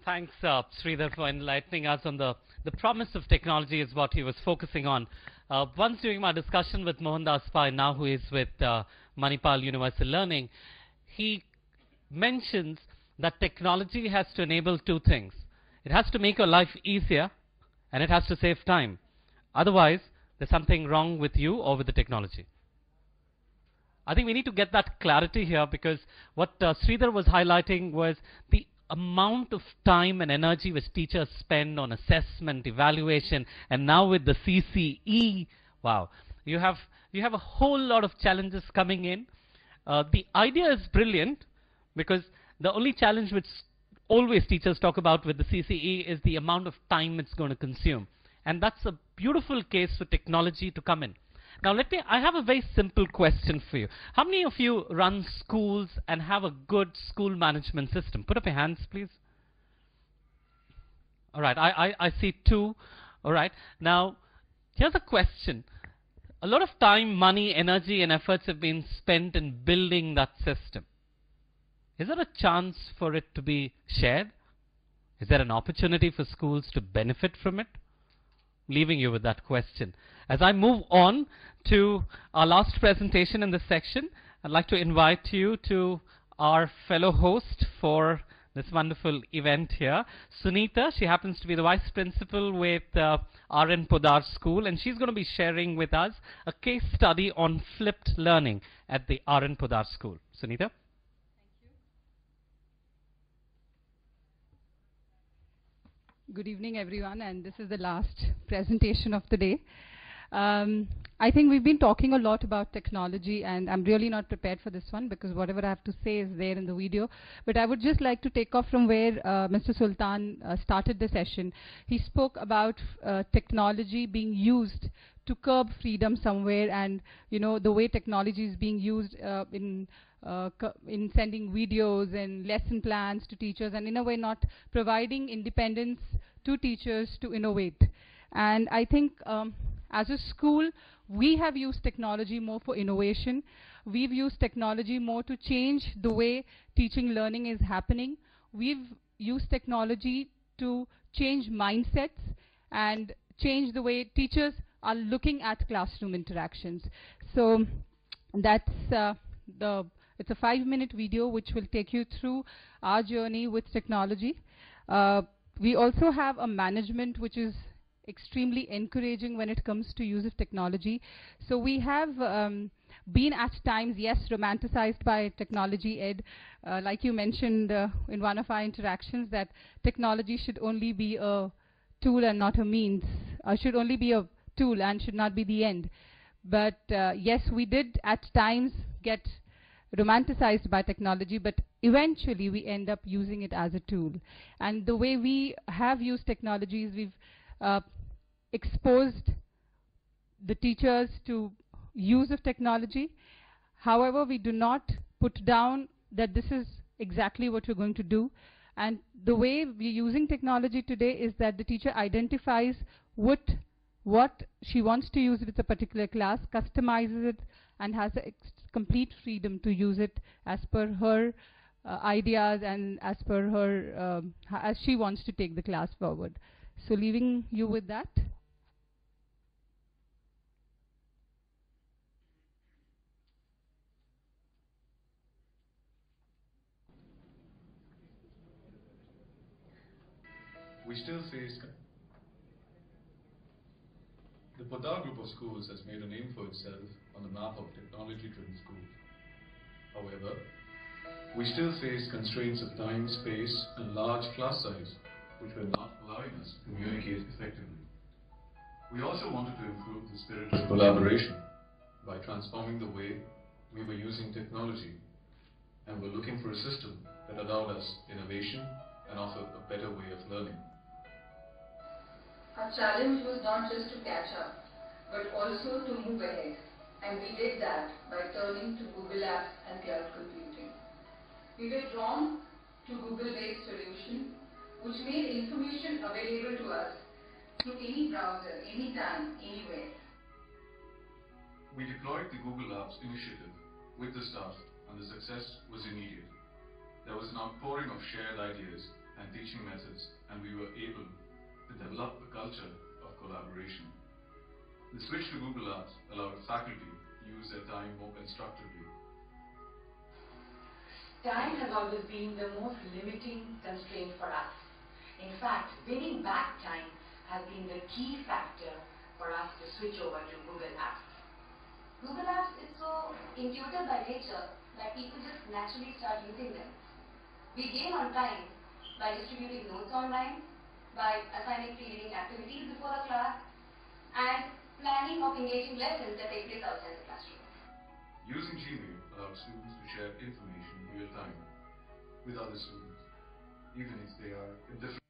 Thanks, Sridhar, for enlightening us on the promise of technology is what he was focusing on. Once during my discussion with Mohandas Pai, now who is with Manipal Universal Learning, he mentions that technology has to enable two things. It has to make your life easier, and it has to save time. Otherwise, there's something wrong with you or with the technology. I think we need to get that clarity here, because what Sridhar was highlighting was the amount of time and energy which teachers spend on assessment, evaluation, and now with the CCE, wow, you have a whole lot of challenges coming in. The idea is brilliant, because the only challenge which always teachers talk about with the CCE is the amount of time it's going to consume. And that's a beautiful case for technology to come in. Now I have a very simple question for you. How many of you run schools and have a good school management system? Put up your hands, please. All right, I see two. All right, now here's a question. A lot of time, money, energy, and efforts have been spent in building that system. Is there a chance for it to be shared? Is there an opportunity for schools to benefit from it? Leaving you with that question. As I move on to our last presentation in this section, I'd like to invite you to our fellow host for this wonderful event here, Sunita. She happens to be the Vice Principal with R.N. Podar School, and she's going to be sharing with us a case study on flipped learning at the R.N. Podar School. Sunita? Good evening, everyone, and this is the last presentation of the day. I think we've been talking a lot about technology, and I'm really not prepared for this one because whatever I have to say is there in the video. But I would just like to take off from where Mr. Sultan started the session. He spoke about technology being used to curb freedom somewhere, and the way technology is being used in sending videos and lesson plans to teachers, and in a way not providing independence to teachers to innovate. And I think as a school, we have used technology more for innovation. We've used technology more to change the way teaching learning is happening. We've used technology to change mindsets and change the way teachers are looking at classroom interactions. So that's it's a 5-minute video which will take you through our journey with technology. We also have a management which is extremely encouraging when it comes to use of technology. So we have been at times, yes, romanticized by technology, Ed. Like you mentioned in one of our interactions, that technology should only be a tool and not a means. Should only be a tool and should not be the end. But yes, we did at times get romanticized by technology, but eventually we end up using it as a tool. And the way we have used technology is we've exposed the teachers to use of technology. However, we do not put down that this is exactly what we're going to do. And the way we're using technology today is that the teacher identifies what she wants to use with a particular class, customizes it, and has a complete freedom to use it as per her ideas and as per her, as she wants to take the class forward. So leaving you with that. We still face the Podar group of schools has made a name for itself on the map of technology-driven schools. However, we still face constraints of time, space, and large class size, which were not allowing us to communicate effectively. We also wanted to improve the spirit of collaboration by transforming the way we were using technology, and were looking for a system that allowed us innovation and offered a better way of learning. Our challenge was not just to catch up, but also to move ahead, and we did that by turning to Google Apps and cloud computing. We were drawn to Google-based solution, which made information available to us through any browser, anytime, anywhere. We deployed the Google Apps initiative with the staff, and the success was immediate. There was an outpouring of shared ideas and teaching methods, and we were able to develop a culture of collaboration. The switch to Google Apps allowed faculty to use their time more constructively. Time has always been the most limiting constraint for us. In fact, winning back time has been the key factor for us to switch over to Google Apps. Google Apps is so intuitive by nature that people just naturally start using them. We gain on time by distributing notes online, by assigning pre-reading activities before a class, and planning of engaging lessons that take place outside the classroom. Using Gmail allowed students to share information in real time with other students, even if they are in different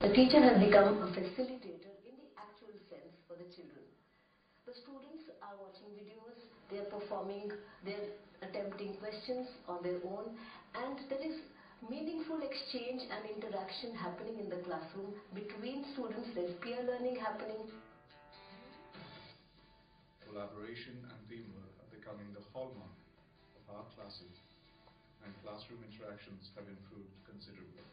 The teacher has become a facilitator in the actual sense for the children. The students are watching videos, they are performing, they are attempting questions on their own, and there is meaningful exchange and interaction happening in the classroom between students. There is peer learning happening. Collaboration and teamwork are becoming the hallmark of our classes, and classroom interactions have improved considerably.